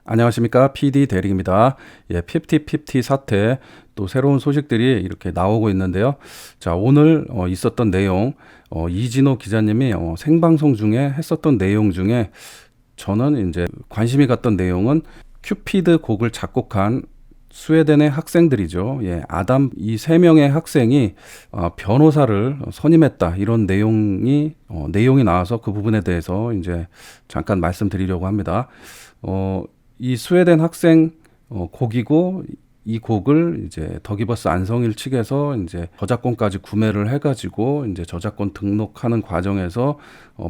안녕하십니까. PD 대리입니다. 예, 50-50 사태 또 새로운 소식들이 이렇게 나오고 있는데요. 자, 오늘 있었던 내용, 이진호 기자님이 생방송 중에 했었던 내용 중에 저는 이제 관심이 갔던 내용은 큐피드 곡을 작곡한 스웨덴의 학생들이죠. 예, 아담 이 세 명의 학생이 변호사를 선임했다 이런 내용이 나와서 그 부분에 대해서 이제 잠깐 말씀드리려고 합니다. 이 스웨덴 학생 곡이고 이 곡을 이제 더기버스 안성일 측에서 이제 저작권까지 구매를 해가지고 이제 저작권 등록하는 과정에서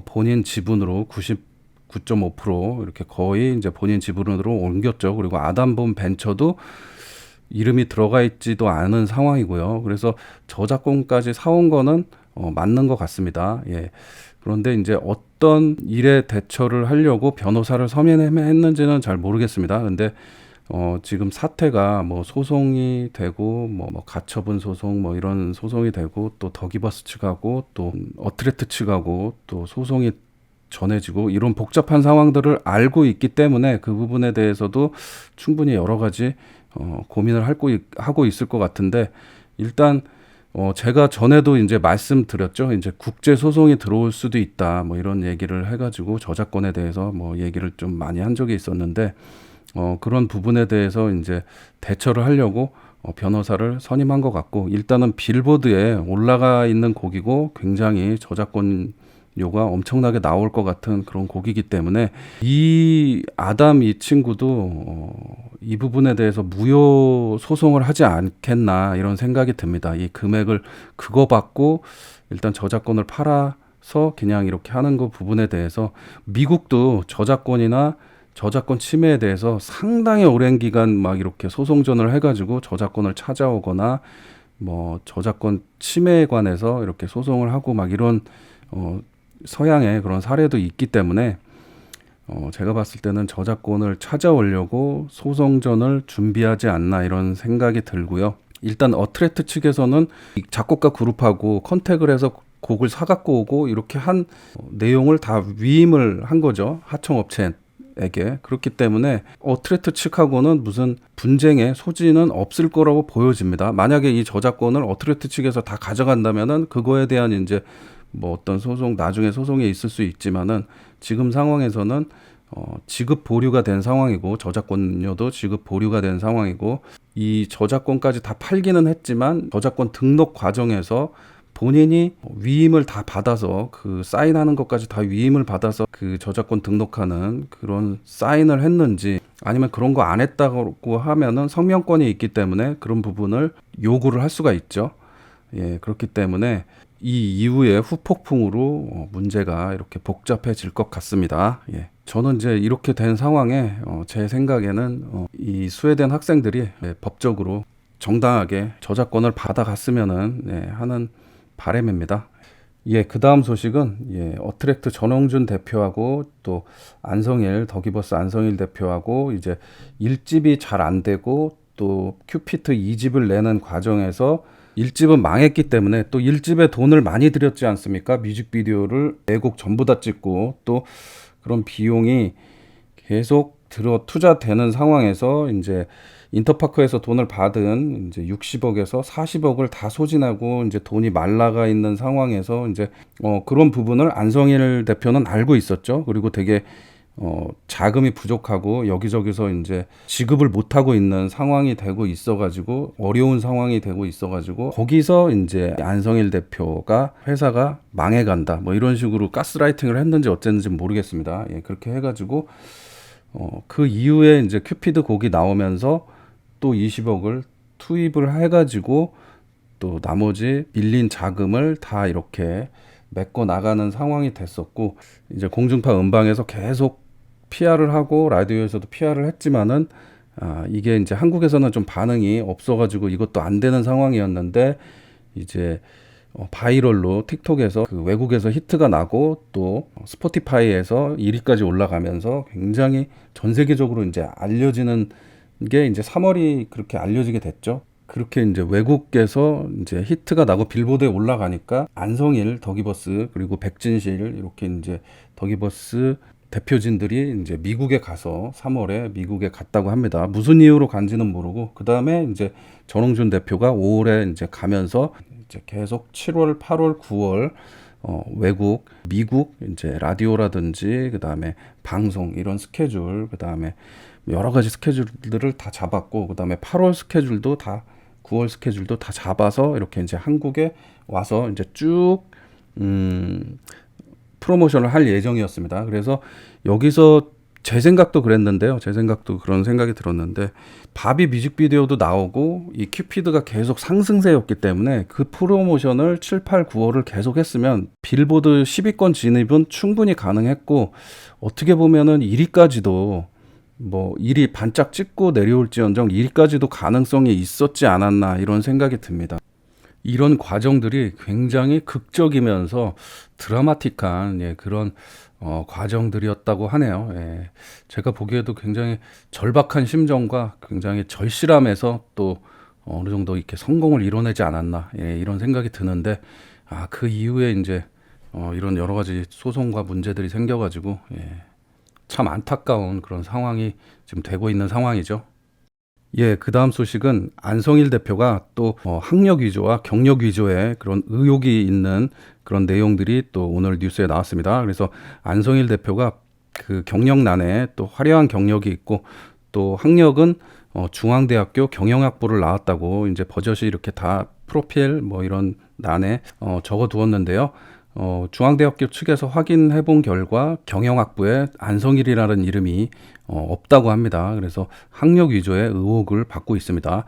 본인 지분으로 99.5% 이렇게 거의 이제 본인 지분으로 옮겼죠. 그리고 아담본 벤처도 이름이 들어가 있지도 않은 상황이고요. 그래서 저작권까지 사온 거는 맞는 것 같습니다. 예. 그런데 이제 어떤 일에 대처를 하려고 변호사를 선임했는지는 잘 모르겠습니다. 근데 지금 사태가 뭐 소송이 되고 뭐 가처분 소송 뭐 이런 소송이 되고 또 더기버스 측하고 또 어트레트 측하고 또 소송이 전해지고 이런 복잡한 상황들을 알고 있기 때문에 그 부분에 대해서도 충분히 여러 가지 고민을 하고 있을 것 같은데 일단 제가 전에도 이제 말씀드렸죠. 이제 국제 소송이 들어올 수도 있다. 뭐 이런 얘기를 해가지고 저작권에 대해서 뭐 얘기를 좀 많이 한 적이 있었는데 그런 부분에 대해서 이제 대처를 하려고 변호사를 선임한 것 같고 일단은 빌보드에 올라가 있는 곡이고 굉장히 저작권료가 엄청나게 나올 것 같은 그런 곡이기 때문에 이 아담 이 친구도 이 부분에 대해서 무효 소송을 하지 않겠나 이런 생각이 듭니다. 이 금액을 그거 받고 일단 저작권을 팔아서 그냥 이렇게 하는 그 부분에 대해서 미국도 저작권이나 저작권 침해에 대해서 상당히 오랜 기간 막 이렇게 소송전을 해가지고 저작권을 찾아오거나 뭐 저작권 침해에 관해서 이렇게 소송을 하고 막 이런 서양의 그런 사례도 있기 때문에 제가 봤을 때는 저작권을 찾아오려고 소송전을 준비하지 않나 이런 생각이 들고요. 일단 어트레트 측에서는 작곡가 그룹하고 컨택을 해서 곡을 사갖고 오고 이렇게 한 내용을 다 위임을 한 거죠. 하청업체에게. 그렇기 때문에 어트레트 측하고는 무슨 분쟁의 소지는 없을 거라고 보여집니다. 만약에 이 저작권을 어트레트 측에서 다 가져간다면은 그거에 대한 이제 뭐 어떤 소송 나중에 소송이 있을 수 있지만은 지금 상황에서는 지급 보류가 된 상황이고 저작권료도 지급 보류가 된 상황이고 이 저작권까지 다 팔기는 했지만 저작권 등록 과정에서 본인이 위임을 다 받아서 그 사인하는 것까지 다 위임을 받아서 그 저작권 등록하는 그런 사인을 했는지 아니면 그런 거 안 했다고 하면은 성명권이 있기 때문에 그런 부분을 요구를 할 수가 있죠. 예, 그렇기 때문에 이 이후에 후폭풍으로 문제가 이렇게 복잡해질 것 같습니다. 예. 저는 이제 이렇게 된 상황에 제 생각에는 이 스웨덴 학생들이 법적으로 정당하게 저작권을 받아갔으면은 하는 바람입니다. 예, 그 다음 소식은 어트랙트 전홍준 대표하고 또 안성일 더기버스 안성일 대표하고 이제 1집이 잘 안 되고 또 큐피트 2집을 내는 과정에서 1집은 망했기 때문에 또 1집에 돈을 많이 들였지 않습니까? 뮤직비디오를 4곡 전부 다 찍고 또 그런 비용이 계속 투자되는 상황에서 이제 인터파크에서 돈을 받은 이제 60억에서 40억을 다 소진하고 이제 돈이 말라가 있는 상황에서 이제 그런 부분을 안성일 대표는 알고 있었죠. 그리고 되게 자금이 부족하고 여기저기서 이제 지급을 못하고 있는 상황이 되고 있어가지고 어려운 상황이 되고 있어가지고 거기서 이제 안성일 대표가 회사가 망해간다 뭐 이런 식으로 가스라이팅을 했는지 어쨌는지 모르겠습니다. 예, 그렇게 해가지고 그 이후에 이제 큐피드 곡이 나오면서 또 20억을 투입을 해가지고 또 나머지 빌린 자금을 다 이렇게 메꿔 나가는 상황이 됐었고 이제 공중파 음방에서 계속 PR을 하고 라디오에서도 PR을 했지만은 이게 이제 한국에서는 좀 반응이 없어가지고 이것도 안 되는 상황이었는데 이제 바이럴로 틱톡에서 그 외국에서 히트가 나고 또 스포티파이에서 1위까지 올라가면서 굉장히 전 세계적으로 이제 알려지는 게 이제 3월이 그렇게 알려지게 됐죠. 그렇게 이제 외국에서 이제 히트가 나고 빌보드에 올라가니까 안성일 더기버스 그리고 백진실 이렇게 이제 더기버스 대표진들이 이제 미국에 가서 3월에 미국에 갔다고 합니다. 무슨 이유로 간지는 모르고 그 다음에 이제 전홍준 대표가 5월에 이제 가면서 이제 계속 7월, 8월, 9월 외국, 미국 이제 라디오라든지 그 다음에 방송 이런 스케줄, 그 다음에 여러 가지 스케줄들을 다 잡았고 그 다음에 8월 스케줄도 다 9월 스케줄도 다 잡아서 이렇게 이제 한국에 와서 이제 쭉 프로모션을 할 예정이었습니다. 그래서 여기서 제 생각도 그랬는데요. 제 생각도 그런 생각이 들었는데 바비 뮤직비디오도 나오고 이 큐피드가 계속 상승세였기 때문에 그 프로모션을 7, 8, 9월을 계속 했으면 빌보드 10위권 진입은 충분히 가능했고 어떻게 보면은 1위까지도 뭐 1위 반짝 찍고 내려올지언정 1위까지도 가능성이 있었지 않았나 이런 생각이 듭니다. 이런 과정들이 굉장히 극적이면서 드라마틱한 그런 과정들이었다고 하네요. 예. 제가 보기에도 굉장히 절박한 심정과 굉장히 절실함에서 또 어느 정도 이렇게 성공을 이뤄내지 않았나 이런 생각이 드는데 그 이후에 이제 이런 여러 가지 소송과 문제들이 생겨가지고 참 안타까운 그런 상황이 지금 되고 있는 상황이죠. 그 다음 소식은 안성일 대표가 또 학력 위조와 경력 위조의 그런 의혹이 있는 그런 내용들이 또 오늘 뉴스에 나왔습니다. 그래서 안성일 대표가 그 경력란에 또 화려한 경력이 있고 또 학력은 중앙대학교 경영학부를 나왔다고 이제 버젓이 이렇게 다 프로필 뭐 이런 란에 적어 두었는데요. 중앙대학교 측에서 확인해 본 결과 경영학부에 안성일이라는 이름이 없다고 합니다. 그래서 학력 위조의 의혹을 받고 있습니다.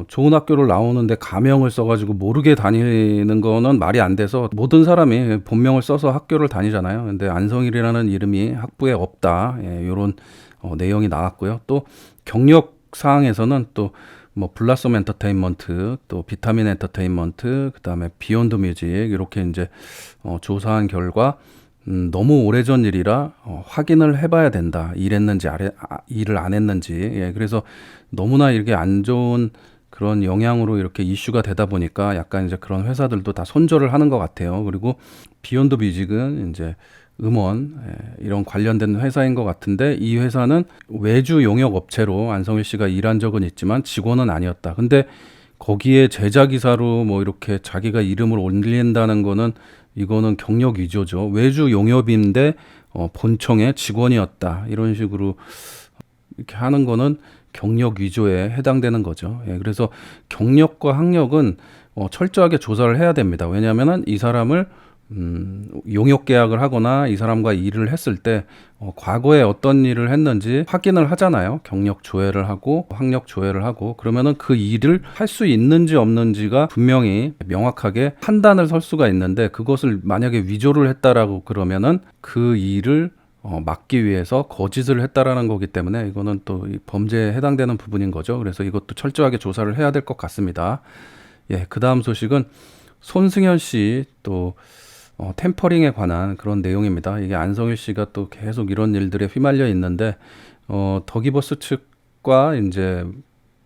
좋은 학교를 나오는데 가명을 써가지고 모르게 다니는 거는 말이 안 돼서 모든 사람이 본명을 써서 학교를 다니잖아요. 근데 안성일이라는 이름이 학부에 없다. 이런 내용이 나왔고요. 또 경력 사항에서는 또 뭐 블라썸 엔터테인먼트, 또 비타민 엔터테인먼트, 그다음에 비욘드 뮤직 이렇게 이제 조사한 결과 너무 오래전 일이라 확인을 해봐야 된다. 일했는지 일을 안 했는지. 그래서 너무나 이렇게 안 좋은 그런 영향으로 이렇게 이슈가 되다 보니까 약간 이제 그런 회사들도 다 손절을 하는 것 같아요. 그리고 비욘드 뮤직은 이제 음원 이런 관련된 회사인 것 같은데 이 회사는 외주 용역 업체로 안성일 씨가 일한 적은 있지만 직원은 아니었다. 근데 거기에 제작이사로 뭐 이렇게 자기가 이름을 올린다는 거는 이거는 경력 위조죠. 외주 용역인데 본청의 직원이었다. 이런 식으로 이렇게 하는 거는 경력 위조에 해당되는 거죠. 그래서 경력과 학력은 철저하게 조사를 해야 됩니다. 왜냐하면은 이 사람을 용역 계약을 하거나 이 사람과 일을 했을 때 과거에 어떤 일을 했는지 확인을 하잖아요. 경력 조회를 하고 학력 조회를 하고 그러면은 그 일을 할 수 있는지 없는지가 분명히 명확하게 판단을 설 수가 있는데 그것을 만약에 위조를 했다라고 그러면은 그 일을 막기 위해서 거짓을 했다라는 거기 때문에 이거는 또 범죄에 해당되는 부분인 거죠. 그래서 이것도 철저하게 조사를 해야 될 것 같습니다. 그 다음 소식은 손승현 씨 또 템퍼링에 관한 그런 내용입니다. 이게 안성일 씨가 또 계속 이런 일들에 휘말려 있는데 더기버스 측과 이제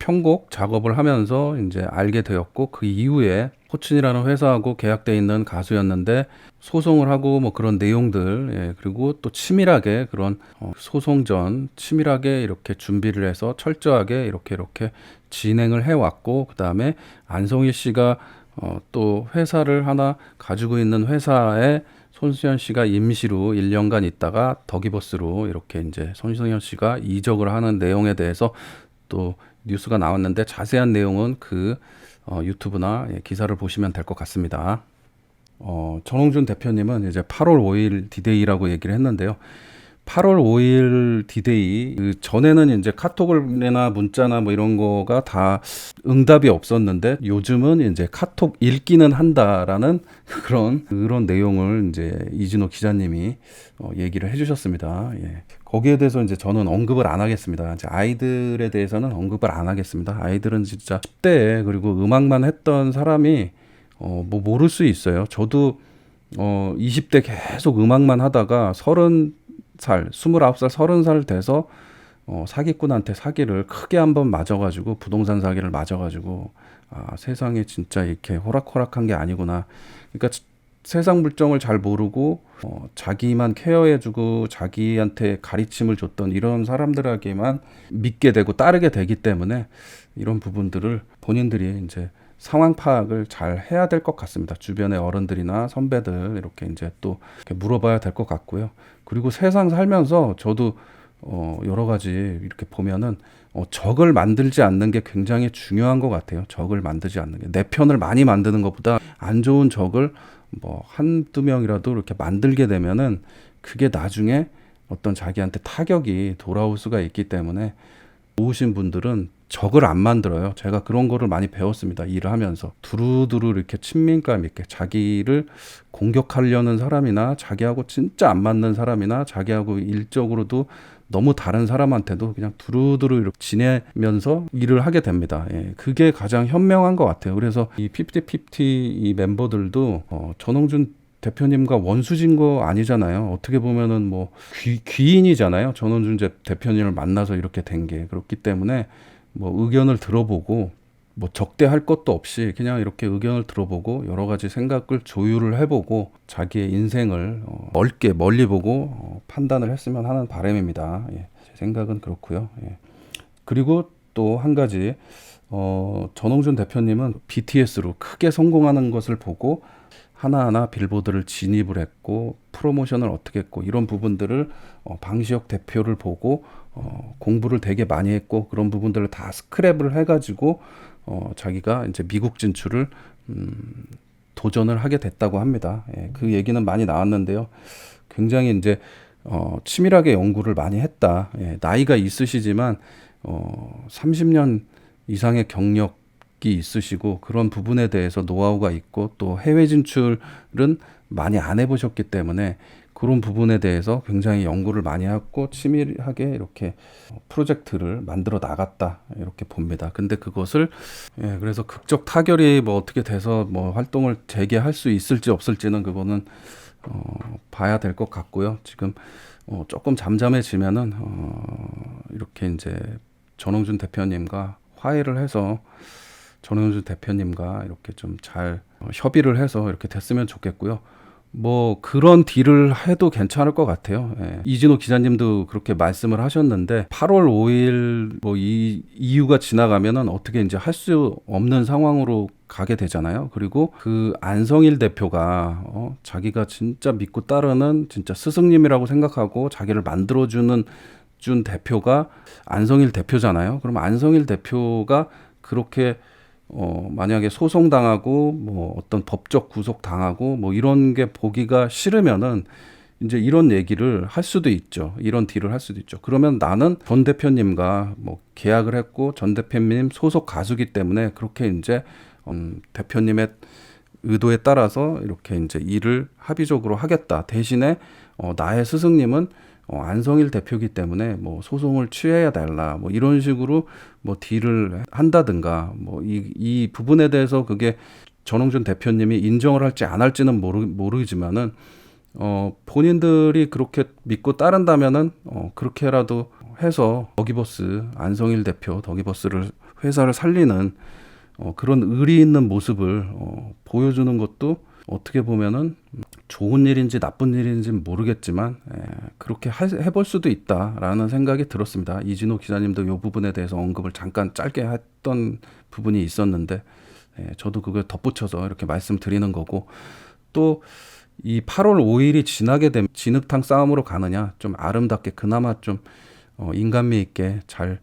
편곡 작업을 하면서 이제 알게 되었고 그 이후에 포춘이라는 회사하고 계약돼 있는 가수였는데 소송을 하고 뭐 그런 내용들 그리고 또 치밀하게 그런 소송 전 치밀하게 이렇게 준비를 해서 철저하게 이렇게 진행을 해왔고 그 다음에 안성일 씨가 또 회사를 하나 가지고 있는 회사에 손승현 씨가 임시로 1년간 있다가 더기버스로 이렇게 이제 손승현 씨가 이적을 하는 내용에 대해서 또 뉴스가 나왔는데 자세한 내용은 그 유튜브나 기사를 보시면 될 것 같습니다. 전홍준 대표님은 이제 8월 5일 디데이라고 얘기를 했는데요. 8월 5일 디데이 그 전에는 이제 카톡이나 문자나 뭐 이런 거가 다 응답이 없었는데 요즘은 이제 카톡 읽기는 한다라는 그런 내용을 이제 이진호 기자님이 얘기를 해주셨습니다. 거기에 대해서 이제 저는 언급을 안 하겠습니다. 이제 아이들에 대해서는 언급을 안 하겠습니다. 아이들은 진짜 10대에 그리고 음악만 했던 사람이 뭐 모를 수 있어요. 저도 20대 계속 음악만 하다가 30살, 29살, 30살 돼서 사기꾼한테 사기를 크게 한번 맞아가지고 부동산 사기를 맞아가지고 세상에 진짜 이렇게 호락호락한 게 아니구나. 그러니까 세상 물정을 잘 모르고 자기만 케어해주고 자기한테 가르침을 줬던 이런 사람들에게만 믿게 되고 따르게 되기 때문에 이런 부분들을 본인들이 이제 상황 파악을 잘 해야 될 것 같습니다. 주변의 어른들이나 선배들 이렇게 이제 또 이렇게 물어봐야 될 것 같고요. 그리고 세상 살면서 저도 여러 가지 이렇게 보면은 적을 만들지 않는 게 굉장히 중요한 것 같아요. 적을 만들지 않는 게. 내 편을 많이 만드는 것보다 안 좋은 적을 뭐 한두 명이라도 이렇게 만들게 되면은 그게 나중에 어떤 자기한테 타격이 돌아올 수가 있기 때문에 좋으신 분들은 적을 안 만들어요. 제가 그런 거를 많이 배웠습니다. 일을 하면서. 두루두루 이렇게 친밀감 있게 자기를 공격하려는 사람이나 자기하고 진짜 안 맞는 사람이나 자기하고 일적으로도 너무 다른 사람한테도 그냥 두루두루 이렇게 지내면서 일을 하게 됩니다. 예, 그게 가장 현명한 것 같아요. 그래서 이 50-50 이 멤버들도 전홍준 대표님과 원수진 거 아니잖아요. 어떻게 보면은 뭐 귀인이잖아요. 전원준 대표님을 만나서 이렇게 된 게. 그렇기 때문에 뭐 의견을 들어보고 뭐 적대할 것도 없이 그냥 이렇게 의견을 들어보고 여러 가지 생각을 조율을 해보고 자기의 인생을 멀리 보고 판단을 했으면 하는 바람입니다. 예, 제 생각은 그렇고요. 예. 그리고 또 한 가지 전홍준 대표님은 BTS로 크게 성공하는 것을 보고 하나하나 빌보드를 진입을 했고 프로모션을 어떻게 했고 이런 부분들을 방시혁 대표를 보고 공부를 되게 많이 했고 그런 부분들을 다 스크랩을 해가지고 자기가 이제 미국 진출을 도전을 하게 됐다고 합니다. 예, 그 얘기는 많이 나왔는데요. 굉장히 이제 치밀하게 연구를 많이 했다. 예, 나이가 있으시지만 30년 이상의 경력이 있으시고 그런 부분에 대해서 노하우가 있고 또 해외 진출은 많이 안 해보셨기 때문에 그런 부분에 대해서 굉장히 연구를 많이 하고 치밀하게 이렇게 프로젝트를 만들어 나갔다 이렇게 봅니다. 근데 그것을 그래서 극적 타결이 뭐 어떻게 돼서 뭐 활동을 재개할 수 있을지 없을지는 그거는 봐야 될 것 같고요. 지금 조금 잠잠해지면은 이렇게 이제 전홍준 대표님과 화해를 해서 전홍준 대표님과 이렇게 좀 잘 협의를 해서 이렇게 됐으면 좋겠고요. 뭐 그런 딜을 해도 괜찮을 것 같아요. 예. 이진호 기자님도 그렇게 말씀을 하셨는데 8월 5일 뭐 이 이유가 지나가면은 어떻게 이제 할 수 없는 상황으로 가게 되잖아요. 그리고 그 안성일 대표가 자기가 진짜 믿고 따르는 진짜 스승님이라고 생각하고 자기를 만들어주는 대표가 안성일 대표잖아요. 그럼 안성일 대표가 그렇게 만약에 소송당하고 뭐 어떤 법적 구속 당하고 뭐 이런 게 보기가 싫으면은 이제 이런 얘기를 할 수도 있죠. 이런 딜을 할 수도 있죠. 그러면 나는 전 대표님과 뭐 계약을 했고 전 대표님 소속 가수기 때문에 그렇게 이제 대표님의 의도에 따라서 이렇게 이제 일을 합의적으로 하겠다. 대신에 나의 스승님은 안성일 대표기 때문에 뭐 소송을 취해야 달라 뭐 이런 식으로 뭐 딜을 한다든가 뭐 이 부분에 대해서 그게 전홍준 대표님이 인정을 할지 안 할지는 모르지만은 본인들이 그렇게 믿고 따른다면은 그렇게라도 해서 더기버스 안성일 대표 더기버스를 회사를 살리는 그런 의리 있는 모습을 보여주는 것도 어떻게 보면은 좋은 일인지 나쁜 일인지 모르겠지만 그렇게 해볼 수도 있다라는 생각이 들었습니다. 이진호 기자님도 이 부분에 대해서 언급을 잠깐 짧게 했던 부분이 있었는데 저도 그걸 덧붙여서 이렇게 말씀드리는 거고 또 이 8월 5일이 지나게 되면 진흙탕 싸움으로 가느냐 좀 아름답게 그나마 좀 인간미 있게 잘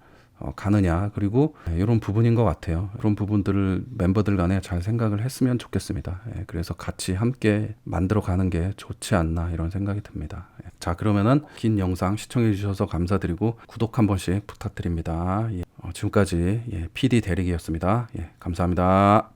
가느냐 그리고 이런 부분인 것 같아요. 이런 부분들을 멤버들 간에 잘 생각을 했으면 좋겠습니다. 그래서 같이 함께 만들어가는 게 좋지 않나 이런 생각이 듭니다. 자 그러면은 긴 영상 시청해 주셔서 감사드리고 구독 한 번씩 부탁드립니다. 지금까지 PD 대리기였습니다. 감사합니다.